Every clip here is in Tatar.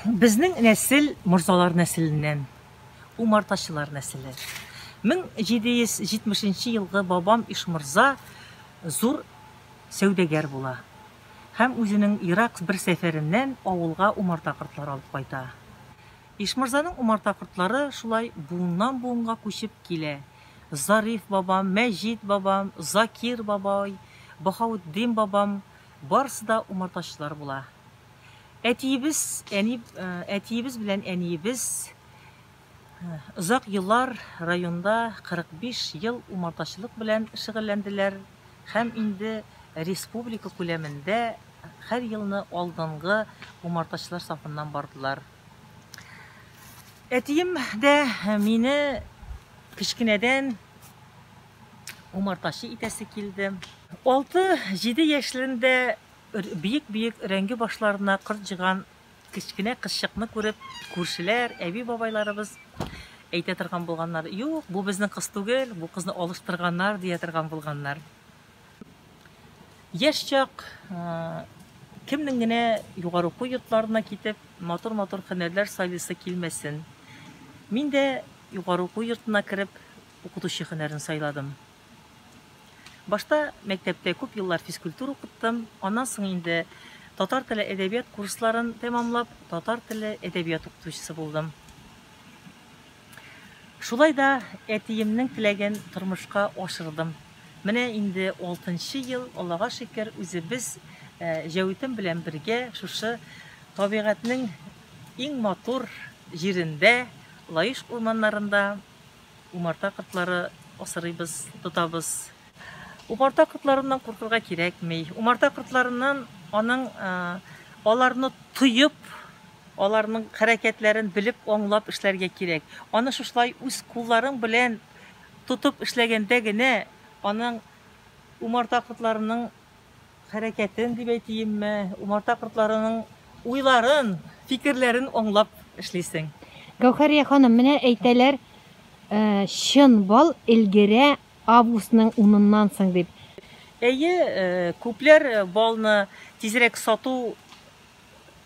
Безнең нәсел морзалар нәселеннән, умартачылар нәселе. 1770 елгы бабам Ишмырза зур сәүдәгәр була. Һәм үзенең Ирак бер сәфәреннән авылга умарта кортлар алып кайта. Ишмырзаның умарта кортлары шулай буыннан буынга күчеп килә. Зариф бабам, Мәҗит бабам, Закир бабай, Бахаутдин бабам барысы да умартачылар була. Әтиебез белән әниебез озак еллар районда 45 ел умартачылык белән шөгыльләнделәр һәм инде республика күләмендә һәр елны алдынгы умартачылар сафыннан бардылар. Әтием дә мине кичкенәдән умартачы итәсе килде. 6-7 яшьләрендә бийек рәңге башларына кырт җиган кичкенә кызчыкны күреп, күршеләр, әби бабайларыбыз әйтә торган булганнар. Юк, бу безнең кыз түгел, бу кызны алыштырганнар дия торган булганнар. Яшь чак кемнең генә югары уку йортларына китеп, матур-матур һөнәрләр сайлыйсы килмәсен. Мин дә югары уку йортына кирип, укытучы һөнәрен сайладым. Башта мәктәптә күп еллар физкультура укыттым, аннан соң инде татар теле әдәбият курсларын тәмамлап, татар теле әдәбият укытучысы булдым. Шулай да әтиемнең теләген тормышка ашырдым. Менә инде 6-нчы ел, Аллага шөкер, үзебез җәүитем белән бергә шушы табигатьнең иң матур җирендә, Лаиш урманнарында умарта кортлары асрыйбыз, тотабыз. Умарта кортларыннан куркырга кирәкми. Умарта кортларыннан аларны туеп, аларның хәрәкәтләрен белеп, аңлап эшләргә кирәк. Аны шушлай үз кулларың белән тотып эшләгәндә генә аның умарта кортларының хәрәкәтен дип әйтимме, умарта кортларының уйларын, фикерләрен аңлап эшлисең. Гәүһәрия ханым, менә әйтәләр, чын бал элгерә августның 10-ннан соң дип. Әйе, күпләр балны тизрәк сату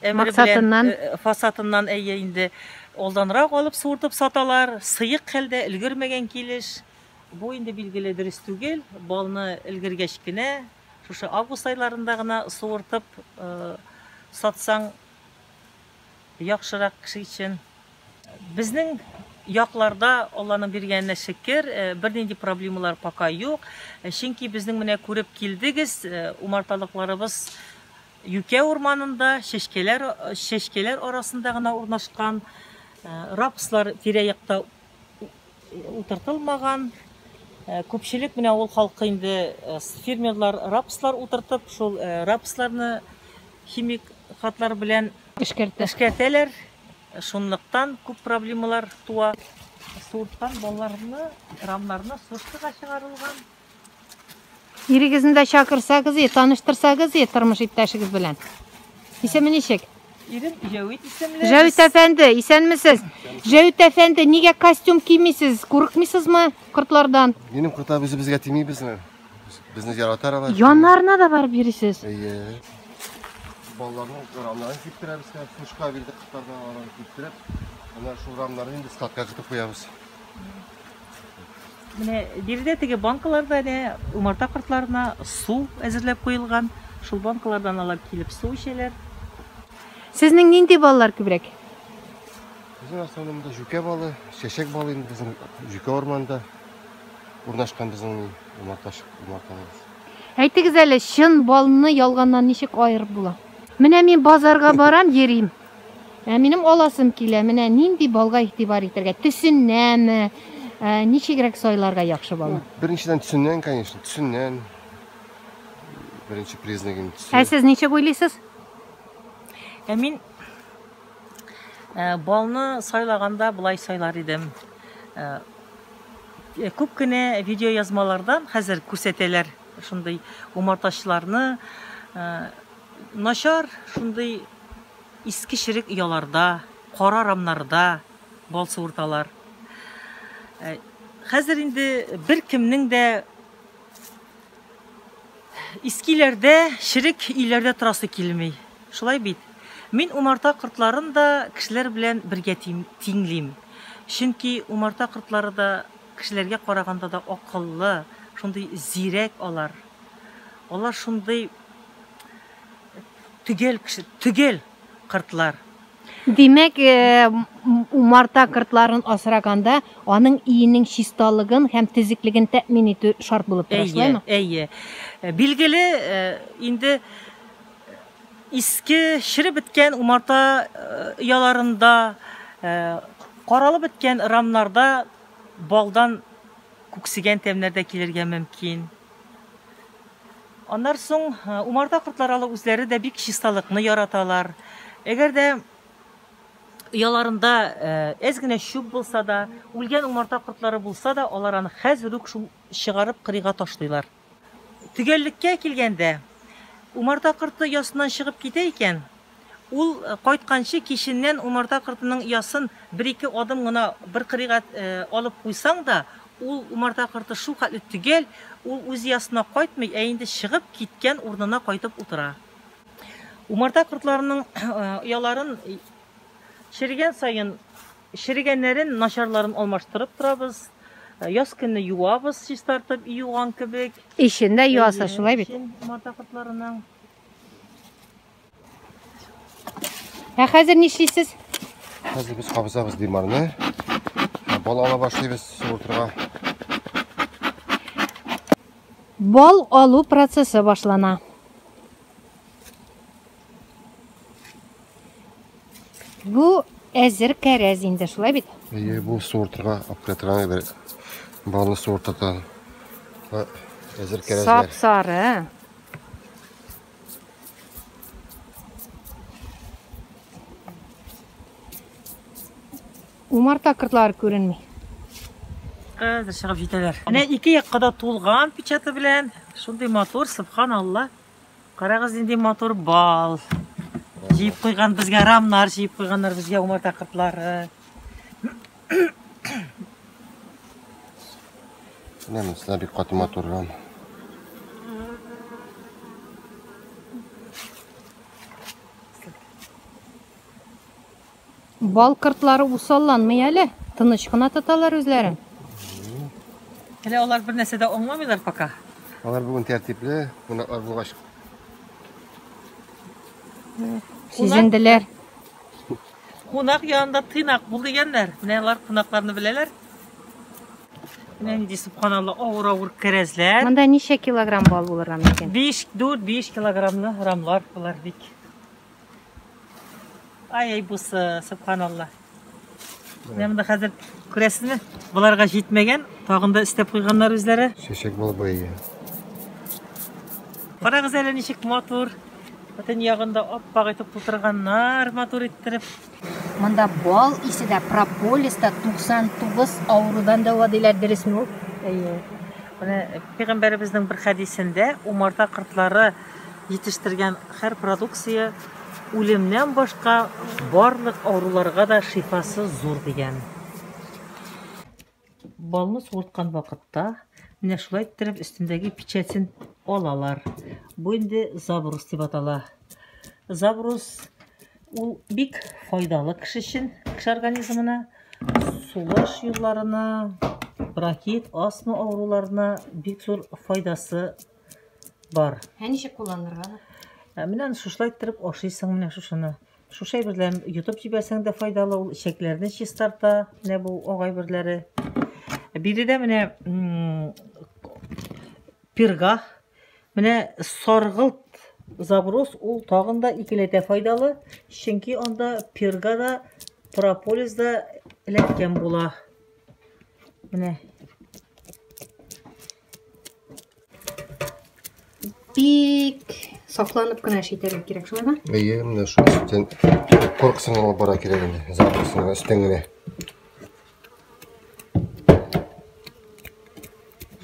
фасатыннан әйе инде алданрак алып суыртып саталар, сыйык хәлдә өлгермәгән килеш. Бу инде билгеле дөрес түгел. Балны өлгергәч кенә, шушы август айларында гына суыртып сатсаң яхшырак кеше өчен. Безнең якларда Алланың биргәненә шөкер, бернинди проблемалар пока юк. Чөнки безнең менә күреп килдегез, умарталыкларыбыз Юкә урманында, шешкәләр арасында гына урнашкан, рапслар тирә-якта утыртылмаган. Күпчелек менә ул халкы инде фермерлар рапслар утыртып, шул рапсларны химик хатлар белән эшкәртәләр. Шунлыктан күп проблемалар туа. Суырткан балларны, рамнарны сушкага чыгарылган. Ирегезне дә чакырсагыз, таныштырсагыз, тормыш иптәшегез белән. Исеме ничек? Ирем Җәвит исемле. Җәвит әфәнде, исәнмесез? Җәвит әфәнде, нигә костюм кимисез? Курыкмыйсызмы кортлардан? Минем кортлар безгә тими безне. Безне яраталар. Яннарына да барып йөрисез. Әйе. Балларның рамнарын киптирәбез, сушка бирде кортлардан алып киптиреп, ана шул рамнарны инде складка кытып куябыз. Менә биредә теге банкаларда да умарта кортларына су әзерләп куелган. Шул банкалардан алып килеп су ичәләр. Сезнең нинди баллар күбрәк? Безнең асылымда жүкә балы, чәчәк балы инде безнең жүкә орманда урнашкан безнең умарталарыбыз. Әйтегез әле, чын балны ялганнан ничек айырып була? Менә мин базарга барам, йөрим. Минем аласым килә. Менә нинди балга игътибар итәргә? Төсеннәме? Ничегрәк сайларга яхшы балны? Беренчедән төсеннән, конечно, төсеннән. Беренче признагын төсен. Сез ничек уйлыйсыз? Мин балны сайлаганда булай сайлар идем. Күп кенә видео язмалардан хәзер күрсәтәләр шундый умартачыларны. Начар шундый иске ширек яларда, кара рамнарда бал суырталар. Хәзер инде бер кемнең дә искиләрдә, ширек өйләрдә торасы килми. Шулай бит. Мин умарта кортларын да кешеләр белән бергә тиңлим. Чөнки умарта кортлары да кешеләргә караганда да акыллы, шундый зирәк алар. Алар шундый түгел кортлар. Димәк, умарта кортларын асраганда аның иенең чисталыгын һәм тезеклеген тәэмин итү шарт булып тора, шулаймы? Әйе. Билгеле, инде иске ширеп биткән умарта яларында, каралып биткән рамнарда балдан күксегән тәмнәр дә килергә мөмкин. Аннан соң умарта кортлары үзләре дә бик чисталыкны яраталар. Әгәр дә яларында әз генә чүп булса да, үлгән умарта кортлары булса да, алар аны хәзер үк чыгарып кырыйга ташлыйлар. Төгәллеккә килгәндә, умарта корты ясыннан чыгып китә икән, ул кайтканчы киченнән умарта кортының ясын 1-2 адым гына бер кырыйга алып куйсаң да, ул умарта корты шул хәтле түгел, ул үз ясына кайтмый, инде чыгып киткән урынына кайтып утыра. Умарта кортларының яларын ширигән сайын ширигәннәрен, начарларын алмаштырып торабыз. Яз көнне юабыз, чистартып, юган кебек. Ишендә юаса, шулай бит. Умарта кортларының. Хәзер нишлисез? Хәзер без кабызабыз димарны. Бал ала башлыйбыз суыртырга. Бал алу процессы башлана. Бу әзер кәрәз инде, шулай бит? Бу суыртырга апкатырга бер балны суыртата. Әзер кәрәзләр. Сап-сары. Умарта кортлары күренми. Хәзер чыгып җитәләр. Менә 2 якка да тулган печаты белән, шундый матур, субханалла. Карагыз, инде матур бал. Җыеп куйган безгә рамнар, җыеп куйганнар безгә умарта кортлары. Немецләр бик каты матурган. Бал кортлары усалланмый әле. Тыныч кына тоталар үзләрен. Әле алар бер нәрсә дә аңламыйлар пока. Алар бүген тәртипле, кунаклар булгач. Сизенделәр. Кунак янында тыйнак бул дигәннәр. Менә алар кунакларны беләләр. Менә инде субханалла, авыр кәрәзләр. Монда ничә килограмм бал булырга мөмкин? 5 килограммлы рамлар булар бик. Ай, бусы, субханалла. Менә монда хәзер күрәсезме? Буларга җитмәгән, тагын да истәп куйганнар үзләре. Чәчәк булып бәйгә. Карагыз әле ничек матур. Бөтен ягында аппак итеп тутырганнар, матур иттереп. Монда бал исе дә прополиста 99 аурудан дәва диләр, дөресме ул? Әйе. Менә Пәйгамбәребезнең бер хәдисендә умарта кортлары җитештергән һәр продукция үлемнән башка барлык авыруларга да шифасы зур дигән. Балны суырткан вакытта менә шулай иттереп өстендәге печатен алалар. Бу инде забрус дип атала. Забрус ул бик файдалы кеше өчен, кеше организмына, сулыш юлларына, бронхит, астма авыруларына бик зур файдасы бар. Ничек кулланырга? Менә шулай иттереп ашыйсың, менә шушыны. Шушай берлән йотып җибәрсәң дә файдалы, ул ишәкләрне чистарта, менә бу агай берләре. Биредә менә пирга, менә саргылт заброс, ул тагын да икеләтә файдалы, чөнки анда пирга да, прополис да эләккән була. Менә Бик сакланып кына эшләргә кирәк, шулаймы? Әйе, менә шул өстен корксын алып бара кирәк инде. Забросның өстен генә.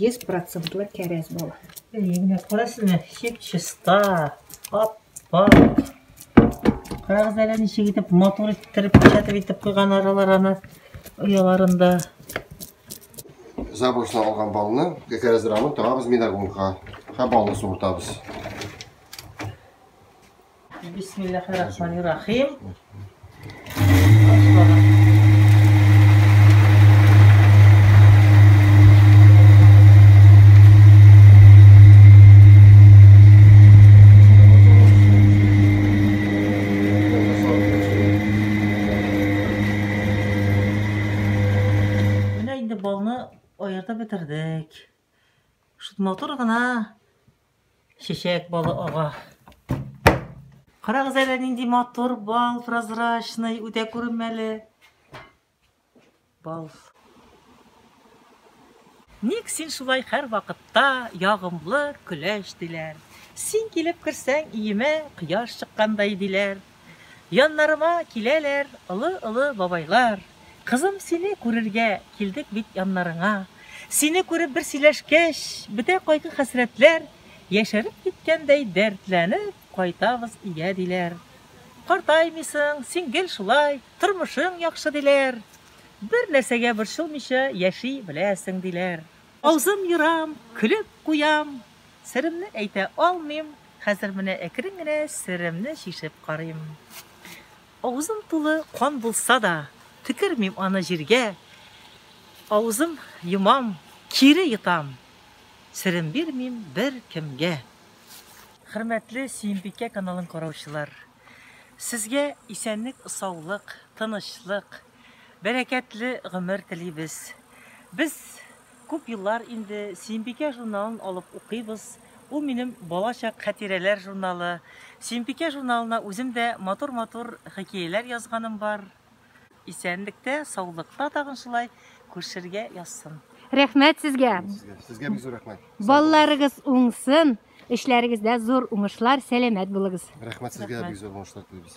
100% кәрәз бала. Менә карасызмы, чиста, аппак. Карагыз әле ничек итеп матур иттереп, печатып итеп куйган араларына, ояларында. Забросны алган балны, кәрәзрамын тагыбыз минагунга. Һәм балны суыртабыз. Bismillahirrahmanirrahim. Менә инде балны аерта бетердек. Şu motor гына чәчәк балы ага. Карагыз әле нинди матур бал, прозрачный, үтә күренмәле. Бал. Ник син шулай һәр вакытта ягымлы көләш диләр. Син килеп керсәң иемә кояш чыккандай диләр. Яннарыма киләләр олы-олы бабайлар. Кызым, сине күрергә килдек бит яннарыңа. Сине күреп бер сөйләшкәч, бетә кайгы хәсрәтләр, яшәреп киткәндәй дәртләнеп кайтабыз ия диләр. Картаймыйсың, син гел шулай, тормышың яхшы диләр. Бер нәрсәгә борчылмыйча яши беләсең диләр. Авызым юрам, көлеп куям, сиремне әйтә алмыйм, хәзер менә әкрен генә сиремне шишеп карыйм. Авызым тулы кан булса да, төкермим аны җиргә. Авызым юмам, кире йотам. Сирем бирмим бер кемгә. Хөрмәтле Сөембикә каналын караучылар, сезгә исәнлек, саулык, тынычлык, бәрәкәтле гомер телибез. Без күп еллар инде Сөембикә журналын алып укыйбыз. Ул минем балачак хатирәләр журналы. Сөембикә журналына үзем дә матур-матур хикәяләр язганым бар. Исәнлектә, саулыкта тагын шулай күршергә язсын. Рәхмәт сезгә. Сезгә бик зур рәхмәт. Балларыгыз уңсын, эшләрегездә зур уңышлар, сәламәт булыгыз. Рәхмәт сезгә бик зур уңышлар телибез.